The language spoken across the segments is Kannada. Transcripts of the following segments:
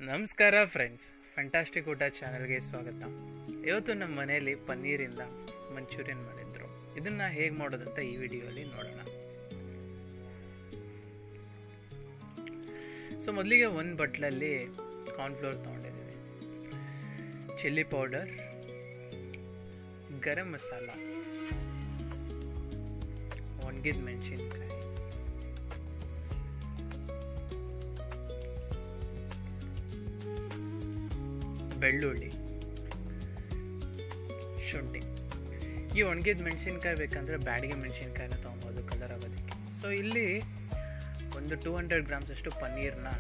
ನಮಸ್ಕಾರ ಫ್ರೆಂಡ್ಸ್, ಫ್ಯಾಂಟಾಸ್ಟಿಕ್ ಊಟ ಚಾನಲ್ಗೆ ಸ್ವಾಗತ. ಇವತ್ತು ನಮ್ಮ ಮನೆಯಲ್ಲಿ ಪನ್ನೀರಿಂದ ಮಂಚೂರಿಯನ್ ಮಾಡಿದ್ರು. ಇದನ್ನ ಹೇಗೆ ಮಾಡೋದಂತ ಈ ವಿಡಿಯೋಲಿ ನೋಡೋಣ. ಸೊ ಮೊದಲಿಗೆ ಒಂದು ಬಟ್ಲಲ್ಲಿ ಕಾರ್ನ್ಫ್ಲೋರ್ ತೊಗೊಂಡಿದ್ದೀವಿ, ಚಿಲ್ಲಿ ಪೌಡರ್, ಗರಂ ಮಸಾಲ, ಒಣಗಿದ ಮೆಣಸಿನ್ಕಾಯಿ, ಬೆಳ್ಳುಳ್ಳಿ, ಶುಂಠಿ. ಈ ಒಣಗಿದ ಮೆಣಸಿನ್ಕಾಯಿ ಬೇಕಂದ್ರೆ ಬ್ಯಾಡಿಗೆ ಮೆಣಸಿನ್ಕಾಯಿನ ತೊಗೊಬೋದು ಕಲರ್ ಆಗೋದಕ್ಕೆ. ಸೊ ಇಲ್ಲಿ ಒಂದು 200 ಗ್ರಾಮ್ಸ್ ಅಷ್ಟು ಪನ್ನೀರ್ನ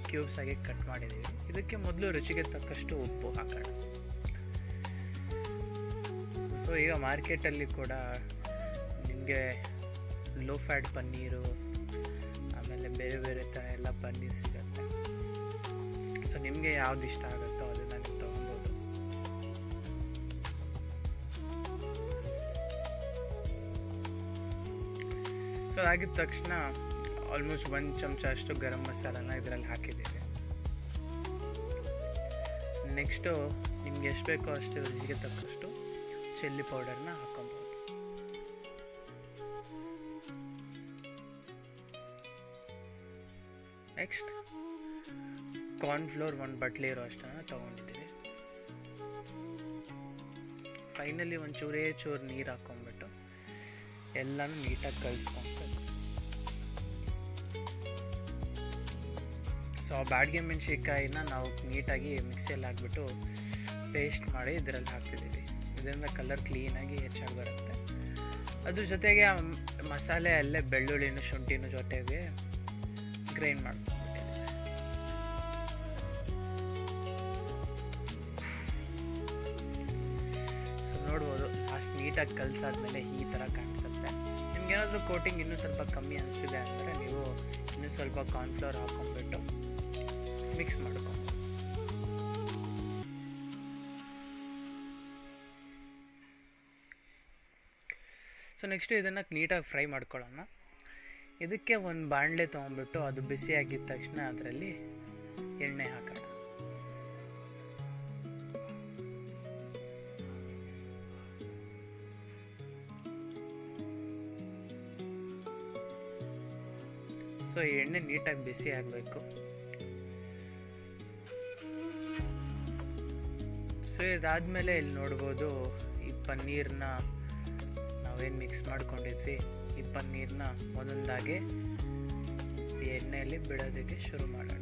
ಕ್ಯೂಬ್ಸ್ ಆಗಿ ಕಟ್ ಮಾಡಿದ್ದೀವಿ. ಇದಕ್ಕೆ ಮೊದಲು ರುಚಿಗೆ ತಕ್ಕಷ್ಟು ಉಪ್ಪು ಹಾಕೋಣ. ಸೊ ಈಗ ಮಾರ್ಕೆಟಲ್ಲಿ ಕೂಡ ನಿಮಗೆ ಲೋ ಫ್ಯಾಟ್ ಪನ್ನೀರು, ಆಮೇಲೆ ಬೇರೆ ಬೇರೆ ಥರ ಎಲ್ಲ ಪನ್ನೀರ್ ಸಿಗುತ್ತೆ. ಸೊ ನಿಮಗೆ ಯಾವ್ದು ಇಷ್ಟ ಆಗುತ್ತೋ ಅದನ್ನು ನೀವು ತೊಗೊಬೋದು. ಸೊ ಆಗಿದ ತಕ್ಷಣ ಆಲ್ಮೋಸ್ಟ್ 1 ಚಮಚ ಅಷ್ಟು ಗರಂ ಮಸಾಲಾನ ಇದರಲ್ಲಿ ಹಾಕಿದ್ದೀವಿ. ನೆಕ್ಸ್ಟು ನಿಮ್ಗೆ ಎಷ್ಟು ಬೇಕೋ ಅಷ್ಟು ರುಚಿಗೆ ತಕ್ಕಷ್ಟು ಚಿಲ್ಲಿ ಪೌಡರ್ನ ಹಾಕೊಬೋದು. ನೆಕ್ಸ್ಟ್ ಕಾರ್ನ್ಫ್ಲೋರ್ 1 ಬಟ್ಲಿ ಇರೋ ಅಷ್ಟನ್ನು ತೊಗೊಂಡಿದ್ದೀವಿ. ಫೈನಲಿ ಒಂಚೂರೇ ಚೂರು ನೀರು ಹಾಕೊಂಡ್ಬಿಟ್ಟು ಎಲ್ಲನೂ ನೀಟಾಗಿ ಕಲಿಸ್ಕೊಬೇಕು. ಸೊ ಆ ಬ್ಯಾಡಿಗೆ ಮೆಣಸಿನ್ಕಾಯಿನ ನಾವು ನೀಟಾಗಿ ಮಿಕ್ಸಿಯಲ್ಲಿ ಹಾಕ್ಬಿಟ್ಟು ಪೇಸ್ಟ್ ಮಾಡಿ ಇದರಲ್ಲಿ ಹಾಕ್ತಿದ್ದೀವಿ. ಇದರಿಂದ ಕಲರ್ ಕ್ಲೀನಾಗಿ ಹೆಚ್ಚಾಗಿ ಬರುತ್ತೆ. ಅದ್ರ ಜೊತೆಗೆ ಆ ಮಸಾಲೆ ಅಲ್ಲೇ ಬೆಳ್ಳುಳ್ಳಿನೂ ಶುಂಠಿನೂ ಜೊತೆಗೆ ಗ್ರೈಂಡ್ ಮಾಡ್ಕೊಂಡು ನೋಡ್ಬೋದು. ಅಷ್ಟು ನೀಟಾಗಿ ಕಲಸಾದ್ಮೇಲೆ ಈ ಥರ ಕಾಣಿಸುತ್ತೆ. ನಿಮ್ಗೇನಾದರೂ ಕೋಟಿಂಗ್ ಇನ್ನೂ ಸ್ವಲ್ಪ ಕಮ್ಮಿ ಅನಿಸ್ತಿದೆ ಅಂದರೆ ನೀವು ಇನ್ನೂ ಸ್ವಲ್ಪ ಕಾರ್ನ್ಫ್ಲೋರ್ ಹಾಕೊಂಡ್ಬಿಟ್ಟು ಮಿಕ್ಸ್ ಮಾಡ್ಕೊಂಡು. ಸೊ ನೆಕ್ಸ್ಟು ಇದನ್ನು ನೀಟಾಗಿ ಫ್ರೈ ಮಾಡ್ಕೊಳ್ಳೋಣ. ಇದಕ್ಕೆ ಒಂದು ಬಾಣಲೆ ತೊಗೊಂಡ್ಬಿಟ್ಟು ಅದು ಬಿಸಿ ಆಗಿದ ತಕ್ಷಣ ಅದರಲ್ಲಿ ಎಣ್ಣೆ ಹಾಕೋಣ. ಸೊ ಎಣ್ಣೆ ನೀಟಾಗಿ ಬಿಸಿ ಆಗಬೇಕು. ಸೊ ಇದಾದಮೇಲೆ ಇಲ್ಲಿ ನೋಡ್ಬೋದು, ಈ ಪನ್ನೀರ್ನ ನಾವೇನು ಮಿಕ್ಸ್ ಮಾಡ್ಕೊಂಡಿದ್ವಿ, ಈ ಪನ್ನೀರ್ನ ಒಂದೊಂದಾಗಿ ಈ ಎಣ್ಣೆಯಲ್ಲಿ ಬಿಡೋದಕ್ಕೆ ಶುರು ಮಾಡೋಣ.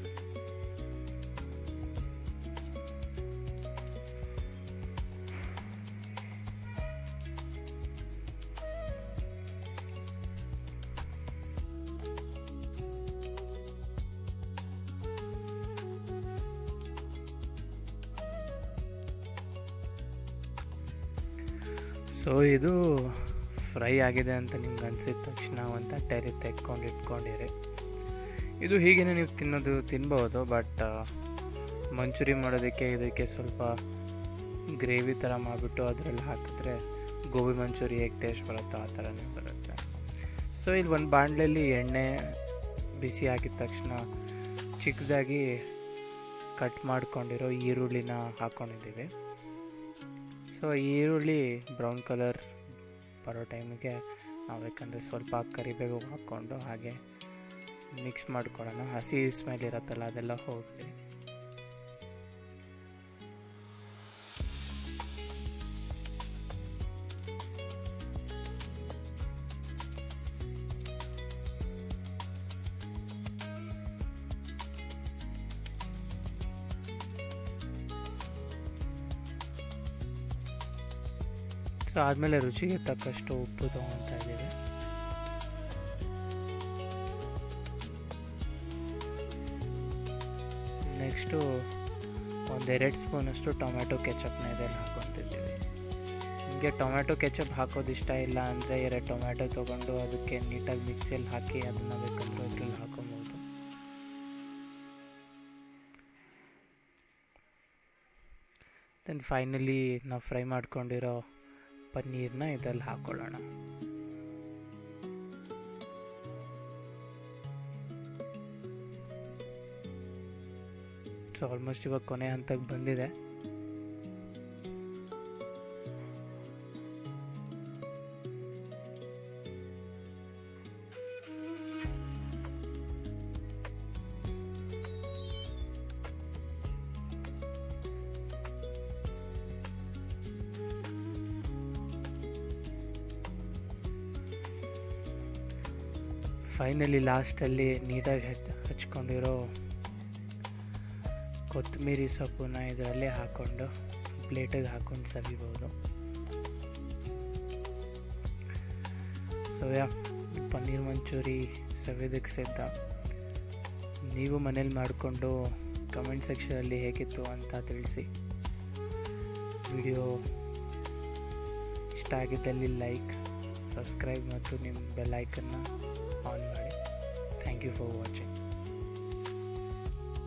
ಸೊ ಇದು ಫ್ರೈ ಆಗಿದೆ ಅಂತ ನಿಮ್ಗೆ ಅನಿಸಿದ ತಕ್ಷಣ ಒಂದು ತಟ್ಟೆಯಲ್ಲಿ ತೆಕ್ಕೊಂಡು ಇಟ್ಕೊಂಡಿರಿ. ಇದು ಹೀಗೇ ನೀವು ತಿನ್ಬೋದು, ಬಟ್ ಮಂಚೂರಿ ಮಾಡೋದಕ್ಕೆ ಇದಕ್ಕೆ ಸ್ವಲ್ಪ ಗ್ರೇವಿ ಥರ ಮಾಡಿಬಿಟ್ಟು ಅದರಲ್ಲಿ ಹಾಕಿದ್ರೆ ಗೋಬಿ ಮಂಚೂರಿ ಹೇಗೆ ಟೇಸ್ಟ್ ಬರುತ್ತೋ ಆ ಥರನೇ ಬರುತ್ತೆ. ಸೊ ಇಲ್ಲಿ ಒಂದು ಬಾಣಲೆಯಲ್ಲಿ ಎಣ್ಣೆ ಬಿಸಿ ಆಗಿದ ತಕ್ಷಣ ಚಿಕ್ಕದಾಗಿ ಕಟ್ ಮಾಡ್ಕೊಂಡಿರೋ ಈರುಳ್ಳಿನ ಹಾಕ್ಕೊಂಡಿದ್ದೀವಿ. ಸೊ ಈರುಳ್ಳಿ ಬ್ರೌನ್ ಕಲರ್ ಬರೋ ಟೈಮಿಗೆ ನಾವು ಬೇಕಂದರೆ ಸ್ವಲ್ಪ ಕರಿಬೇವು ಹಾಕ್ಕೊಂಡು ಹಾಗೆ ಮಿಕ್ಸ್ ಮಾಡ್ಕೊಳ್ಳೋಣ. ಹಸಿ ಸ್ಮೆಲ್ ಇರುತ್ತಲ್ಲ ಅದೆಲ್ಲ ಹೋಗಲಿ. ಸೊ ಆದಮೇಲೆ ರುಚಿಗೆ ತಕ್ಕಷ್ಟು ಉಪ್ಪು ತೊಗೊತಾ ಇದ್ದೀವಿ. ನೆಕ್ಸ್ಟು 1-2 ಸ್ಪೂನಷ್ಟು ಟೊಮ್ಯಾಟೊ ಕೆಚಪ್ನ ಇದರಲ್ಲಿ ಹಾಕ್ಕೊತಿದ್ದೀವಿ. ನಿಮಗೆ ಟೊಮ್ಯಾಟೊ ಕೆಚಪ್ ಹಾಕೋದು ಇಷ್ಟ ಇಲ್ಲ ಅಂದರೆ 2 ಟೊಮ್ಯಾಟೊ ತೊಗೊಂಡು ಅದಕ್ಕೆ ನೀಟಾಗಿ ಮಿಕ್ಸಿಯಲ್ಲಿ ಹಾಕಿ ಅದನ್ನು ಬೇಕಂದ್ರೆ ಅದ್ರಲ್ಲಿ ಹಾಕೊಬೋದು. ದೆನ್ ಫೈನಲಿ ನಾವು ಫ್ರೈ ಮಾಡ್ಕೊಂಡಿರೋ ಪನ್ನೀರ್ನ ಇದರಲ್ಲಿ ಹಾಕೊಳ್ಳೋಣ. ಸೊ ಆಲ್ಮೋಸ್ಟ್ ಇವಾಗ ಕೊನೆ ಹಂತಕ್ಕೆ ಬಂದಿದೆ. ಫೈನಲಿ ಲಾಸ್ಟಲ್ಲಿ ನೀಟಾಗಿ ಹಚ್ಕೊಂಡಿರೋ ಕೊತ್ತಂಬರಿ ಸೊಪ್ಪನ್ನ ಇದರಲ್ಲಿ ಹಾಕ್ಕೊಂಡು ಪ್ಲೇಟಿಗೆ ಹಾಕ್ಕೊಂಡು ಸವಿಬೋದು. ಸೊ ಪನ್ನೀರ್ ಮಂಚೂರಿ ಸವಿಯೋದಕ್ಕೆ ಸಿದ್ಧ. ನೀವು ಮನೇಲಿ ಮಾಡಿಕೊಂಡು ಕಮೆಂಟ್ ಸೆಕ್ಷನಲ್ಲಿ ಹೇಗಿತ್ತು ಅಂತ ತಿಳಿಸಿ. ವಿಡಿಯೋ ಇಷ್ಟ ಆಗಿದ್ದಲ್ಲಿ ಲೈಕ್, ಸಬ್ಸ್ಕ್ರೈಬ್ ಮತ್ತು ನಿಮ್ಮ ಬೆಲ್ ಐಕನ್ನ ಆನ್ ಮಾಡಿ. Thank you for watching.